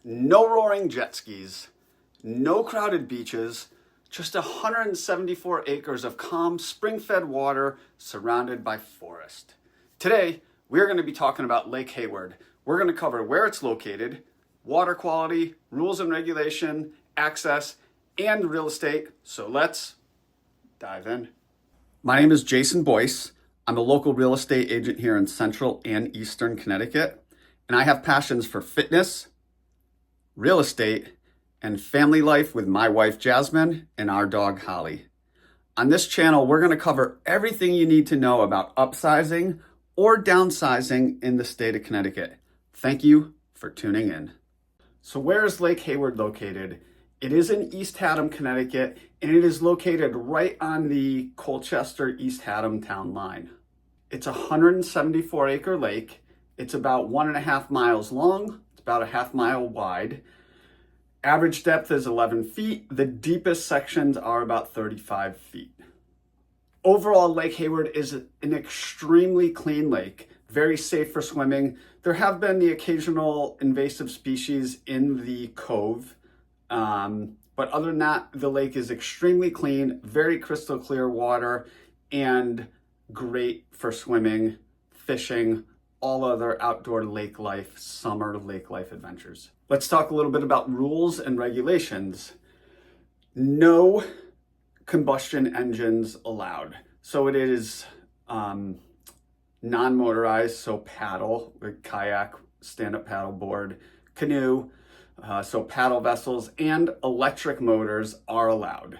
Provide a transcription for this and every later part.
No roaring jet skis, no crowded beaches, just 174 acres of calm, spring-fed water surrounded by forest. Today, we're going to be talking about Lake Hayward. We're going to cover where it's located, water quality, rules and regulation, access, and real estate. So let's dive in. My name is Jason Boyce. I'm a local real estate agent here in Central and Eastern Connecticut, and I have passions for fitness, real estate, and family life with my wife Jasmine and our dog Holly. On this channel, we're going to cover everything you need to know about upsizing or downsizing in the state of Connecticut. Thank you for tuning in. So where is Lake Hayward located? It is in East Haddam, Connecticut, and it is located right on the Colchester East Haddam town line. It's a 174-acre lake. It's about 1.5 miles long. It's about a half mile wide. Average depth is 11 feet. The deepest sections are about 35 feet. Overall, Lake Hayward is an extremely clean lake, very safe for swimming. There have been the occasional invasive species in the cove, but other than that, the lake is extremely clean, very crystal clear water, and great for swimming, fishing, all other outdoor lake life, summer lake life adventures. Let's talk a little bit about rules and regulations. No combustion engines allowed. So it is non-motorized, so paddle, like kayak, stand-up paddle board, canoe, so paddle vessels, and electric motors are allowed.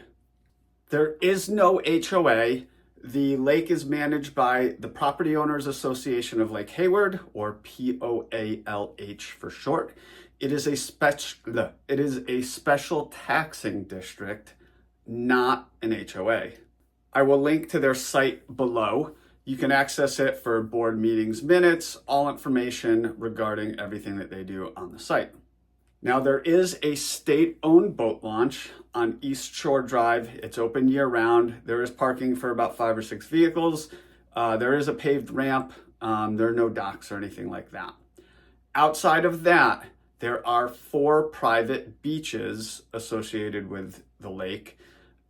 There is no HOA. The lake is managed by the Property Owners Association of Lake Hayward, or POALH for short. It is a special taxing district, not an HOA. I will link to their site below. You can access it for board meetings, minutes, all information regarding everything that they do on the site. Now, there is a state-owned boat launch on East Shore Drive. It's open year-round. There is parking for about 5 or 6 vehicles. There is a paved ramp. There are no docks or anything like that. Outside of that, there are 4 private beaches associated with the lake.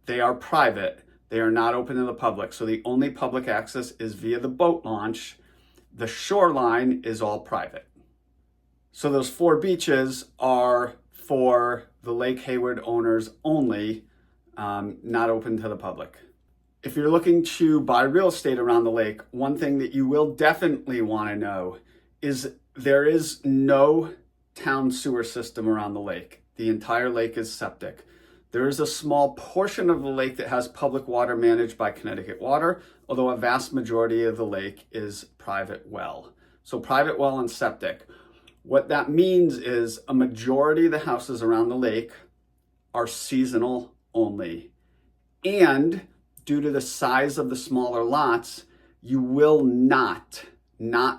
They are private. They are not open to the public. So the only public access is via the boat launch. The shoreline is all private. So those 4 beaches are for the Lake Hayward owners only, not open to the public. If you're looking to buy real estate around the lake, one thing that you will definitely want to know is there is no town sewer system around the lake. The entire lake is septic. There is a small portion of the lake that has public water managed by Connecticut Water, although a vast majority of the lake is private well. So private well and septic. What that means is a majority of the houses around the lake are seasonal only. And due to the size of the smaller lots, you will not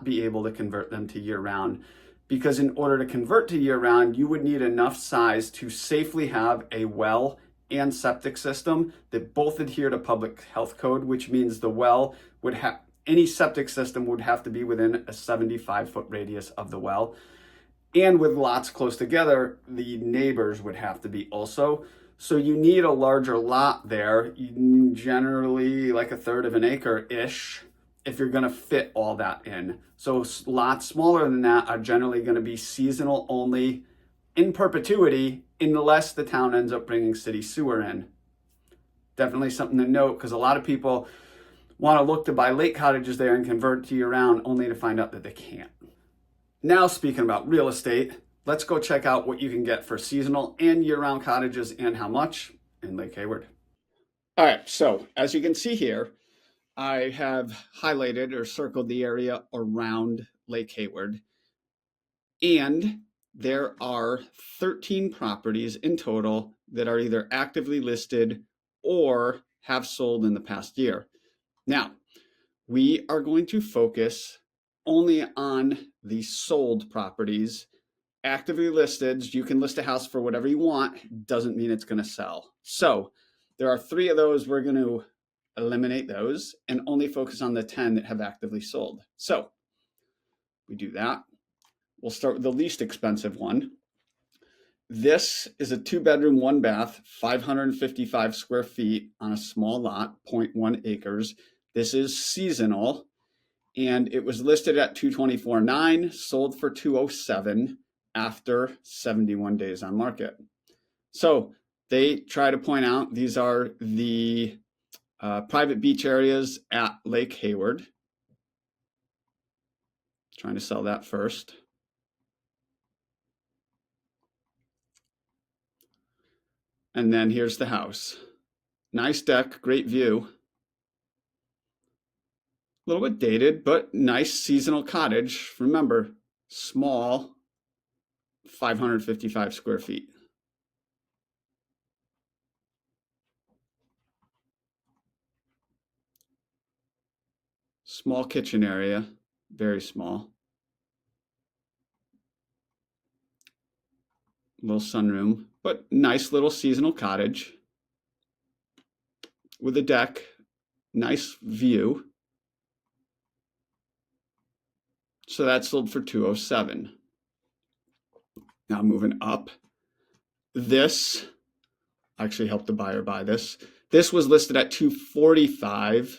be able to convert them to year-round, because in order to convert to year-round, you would need enough size to safely have a well and septic system that both adhere to public health code, which means the well would have, any septic system would have to be within a 75-foot radius of the well. And with lots close together, the neighbors would have to be also. So you need a larger lot there, generally like 1/3 of an acre-ish, if you're going to fit all that in. So lots smaller than that are generally going to be seasonal only in perpetuity, unless the town ends up bringing city sewer in. Definitely something to note, because a lot of people want to look to buy lake cottages there and convert to year-round, only to find out that they can't. Now, speaking about real estate, let's go check out what you can get for seasonal and year-round cottages and how much in Lake Hayward. All right, so as you can see here, I have highlighted or circled the area around Lake Hayward, and there are 13 properties in total that are either actively listed or have sold in the past year. Now, we are going to focus only on the sold properties. Actively listed, you can list a house for whatever you want, doesn't mean it's going to sell. So there are 3 of those. We're going to eliminate those and only focus on the 10 that have actively sold. So we do that. We'll start with the least expensive one. This is a 2-bedroom, 1-bath, 555 square feet on a small lot, 0.1 acres. This is seasonal, and it was listed at $224,900, sold for $207,000 after 71 days on market. So they try to point out these are the private beach areas at Lake Hayward. Trying to sell that first. And then here's the house. Nice deck, great view. A little bit dated, but nice seasonal cottage. Remember, small, 555 square feet. Small kitchen area, very small. Little sunroom, but nice little seasonal cottage with a deck, nice view. So that sold for $207,000. Now moving up, this actually helped the buyer buy this. This was listed at $245,000.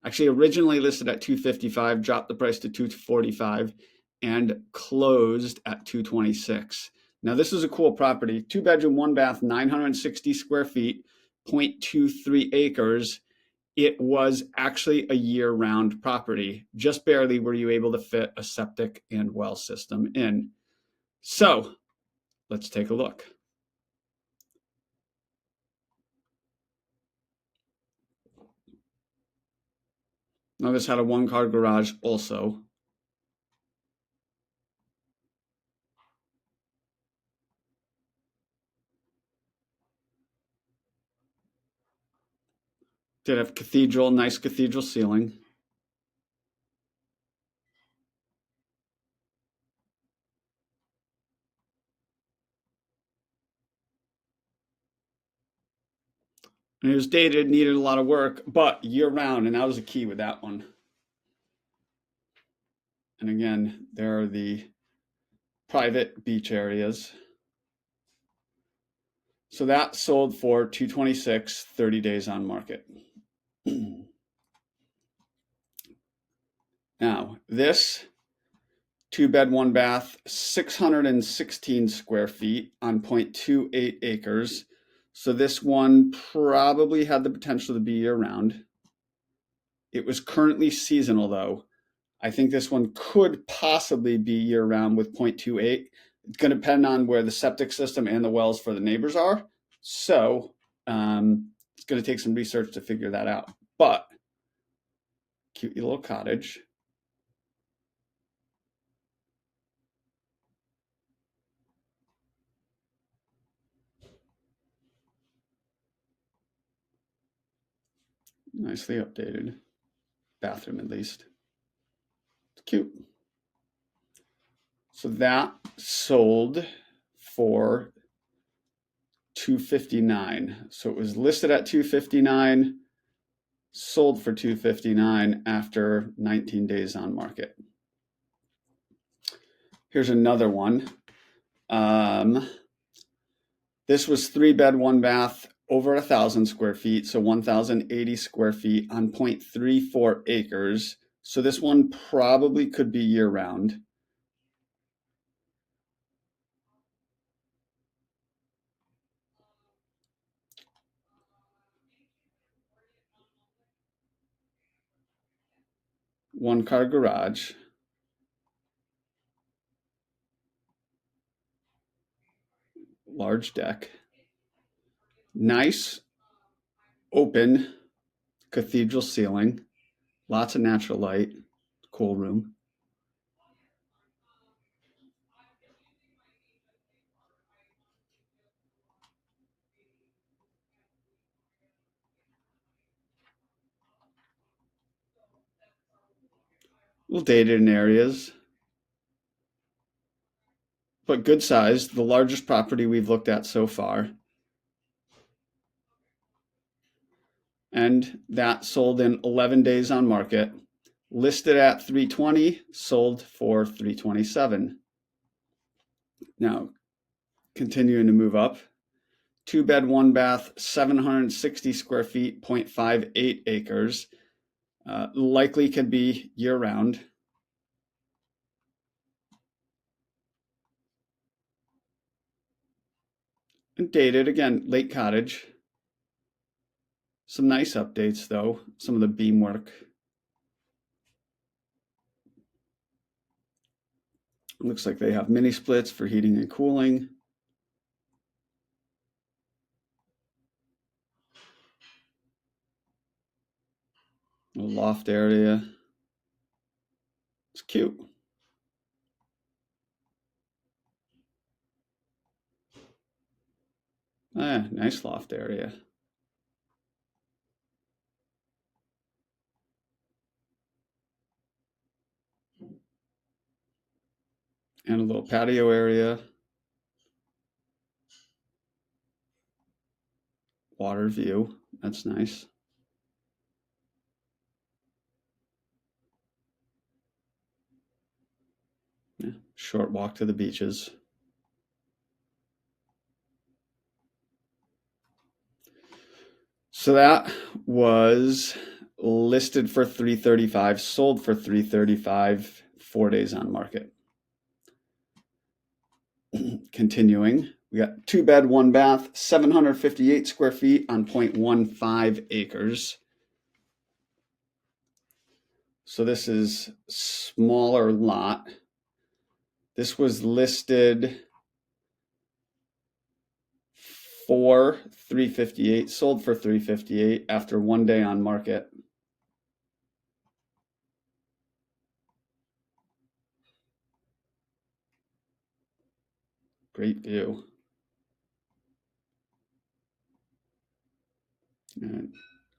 Actually, originally listed at $255,000, dropped the price to $245,000, and closed at $226,000. Now, this is a cool property. 2-bedroom, 1-bath, 960 square feet, 0.23 acres. It was actually a year-round property. Just barely were you able to fit a septic and well system in. So let's take a look. Now, this had a 1-car garage also. Did have cathedral, nice cathedral ceiling. And it was dated, needed a lot of work, but year-round, and that was a key with that one. And again, there are the private beach areas. So that sold for $226,000, 30 days on market. Now, this 2-bed, 1-bath, 616 square feet on 0.28 acres. So this one probably had the potential to be year-round. It was currently seasonal, though. I think this one could possibly be year-round with 0.28. It's going to depend on where the septic system and the wells for the neighbors are. So it's going to take some research to figure that out. But cute little cottage. Nicely updated. Bathroom, at least. It's cute. So that sold for $259,000. So it was listed at $259,000, sold for $259,000 after 19 days on market. Here's another one. This was 3-bed, 1-bath, over 1,000 square feet, so 1,080 square feet on 0.34 acres. So this one probably could be year-round. One-car garage. Large deck. Nice, open cathedral ceiling. Lots of natural light. Cool room. A little dated in areas, but good size. The largest property we've looked at so far. And that sold in 11 days on market. Listed at $320,000, sold for $327,000. Now, Continuing to move up. 2-bed, 1-bath, 760 square feet, 0.58 acres. Likely could be year-round. And dated, again, lake cottage. Some nice updates, though. Some of the beam work. Looks like they have mini splits for heating and cooling. A loft area. It's cute. Nice loft area. And a little patio area. Water view. That's nice. Yeah, short walk to the beaches. So that was listed for $335, sold for $335, 4 days on market. Continuing, we got 2-bed, 1-bath, 758 square feet on 0.15 acres. So this is smaller lot. This was listed for $358, sold for $358 after 1 day on market. Great view. And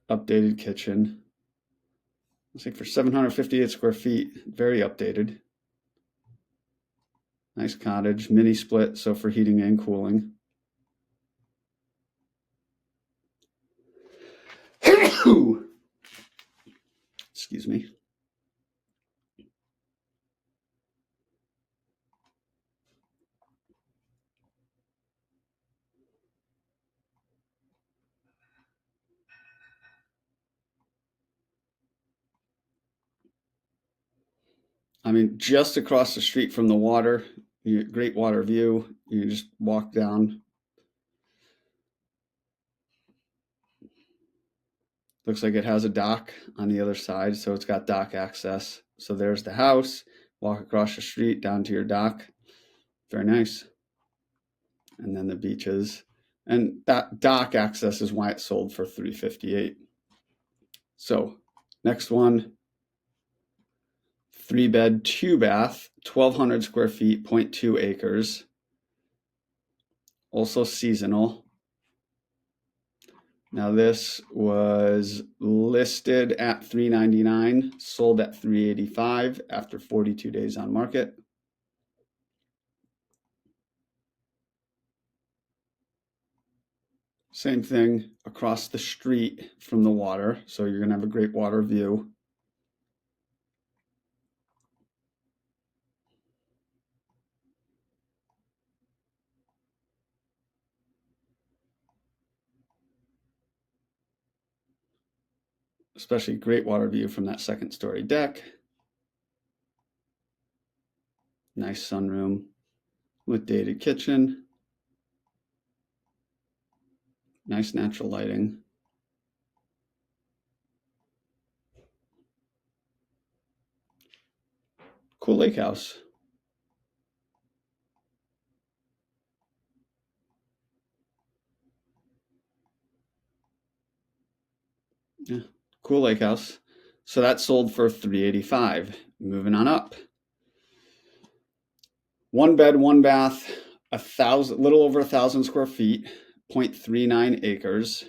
updated kitchen. Looks like for 758 square feet, very updated. Nice cottage, mini split, so for heating and cooling. Excuse me. I mean, just across the street from the water, great water view. You just walk down. Looks like it has a dock on the other side, so it's got dock access. So there's the house. Walk across the street down to your dock. Very nice. And then the beaches. And that dock access is why it sold for $358. So next one, 3-bed, 2-bath, 1,200 square feet, 0.2 acres. Also seasonal. Now this was listed at $399, sold at $385 after 42 days on market. Same thing across the street from the water, so you're going to have a great water view. Especially great water view from that second story deck. Nice sunroom with dated kitchen. Nice natural lighting. Cool lake house. Yeah, cool lake house. So that sold for $385. Moving on up. 1-bed, 1-bath, little over 1,000 square feet, 0.39 acres.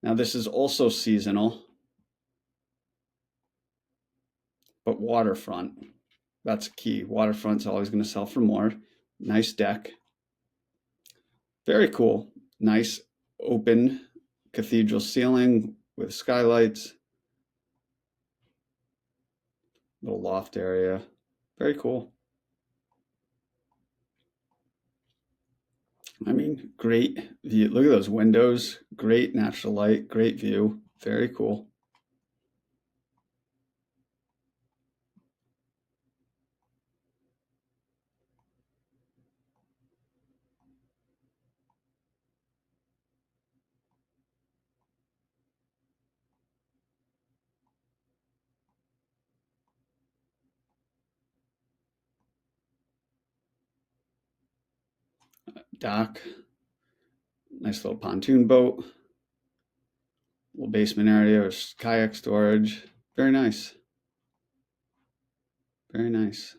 Now this is also seasonal, but waterfront. That's key. Waterfront's always going to sell for more. Nice deck. Very cool. Nice open cathedral ceiling with skylights. Little loft area. Very cool. I mean, great view. Look at those windows. Great natural light, great view. Very cool. Dock, nice little pontoon boat, little basement area, kayak storage. Very nice. Very nice.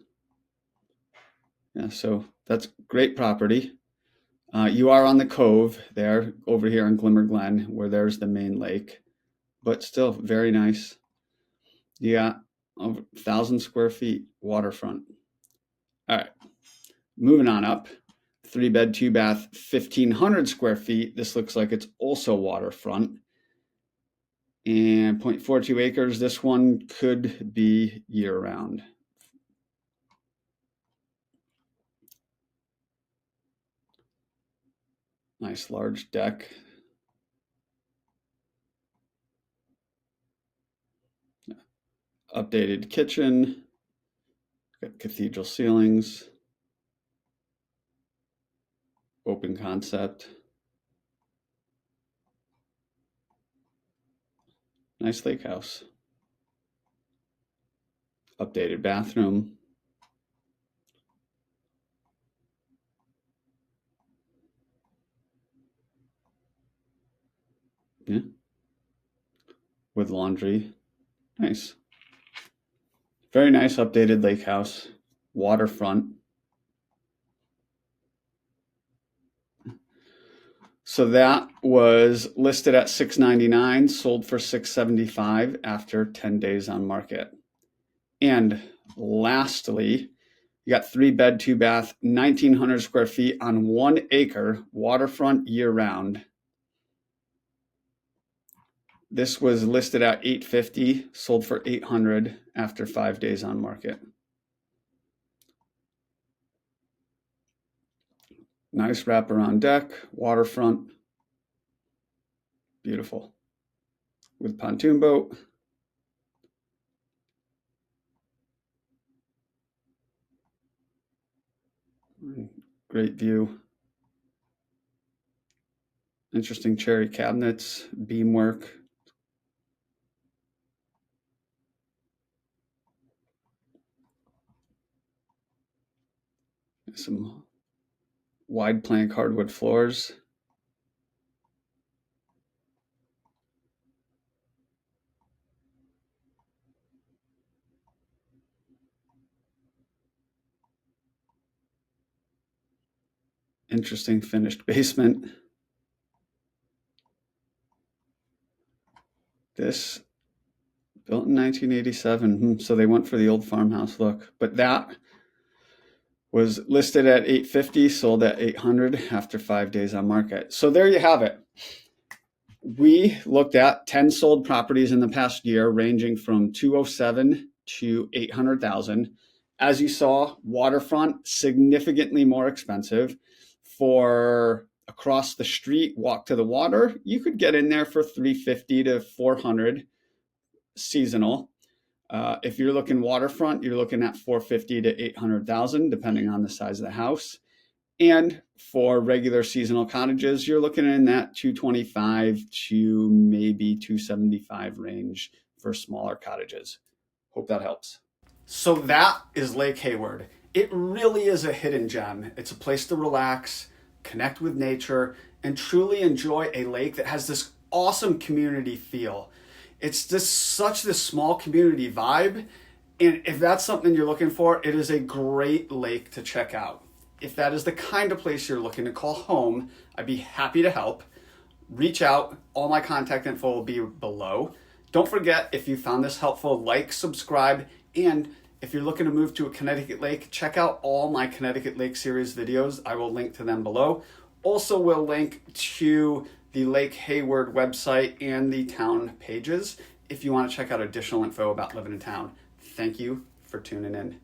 Yeah, so that's great property. You are on the cove there, over here in Glimmer Glen, where there's the main lake, but still very nice. You got over 1,000 square feet waterfront. All right, moving on up. 3-bed, 2-bath, 1,500 square feet. This looks like it's also waterfront. And 0.42 acres. This one could be year-round. Nice large deck. Updated kitchen. Got cathedral ceilings. Open concept. Nice lake house. Updated bathroom. Yeah. With laundry. Nice. Very nice updated lake house. Waterfront. So that was listed at $699, sold for $675 after 10 days on market. And lastly, you got 3-bed, 2-bath, 1,900 square feet on 1 acre, waterfront year-round. This was listed at $850, sold for $800 after 5 days on market. Nice wraparound deck, waterfront, beautiful. With pontoon boat. Great view. Interesting cherry cabinets, beamwork. Some wide plank hardwood floors. Interesting finished basement. This built in 1987, so they went for the old farmhouse look. But that was listed at $850, sold at $800 after 5 days on market. So there you have it. We looked at 10 sold properties in the past year, ranging from 207 to 800,000. As you saw, waterfront, significantly more expensive. For across the street, walk to the water, you could get in there for 350 to 400 seasonal. If you're looking waterfront, you're looking at 450 to 800,000, depending on the size of the house. And for regular seasonal cottages, you're looking in that 225 to maybe 275 range for smaller cottages. Hope that helps. So that is Lake Hayward. It really is a hidden gem. It's a place to relax, connect with nature, and truly enjoy a lake that has this awesome community feel. It's just such this small community vibe. And if that's something you're looking for, it is a great lake to check out. If that is the kind of place you're looking to call home, I'd be happy to help. Reach out. All my contact info will be below. Don't forget, if you found this helpful, like, subscribe, and if you're looking to move to a Connecticut lake, check out all my Connecticut Lake series videos. I will link to them below. Also, we'll link to the Lake Hayward website and the town pages if you want to check out additional info about living in town. Thank you for tuning in.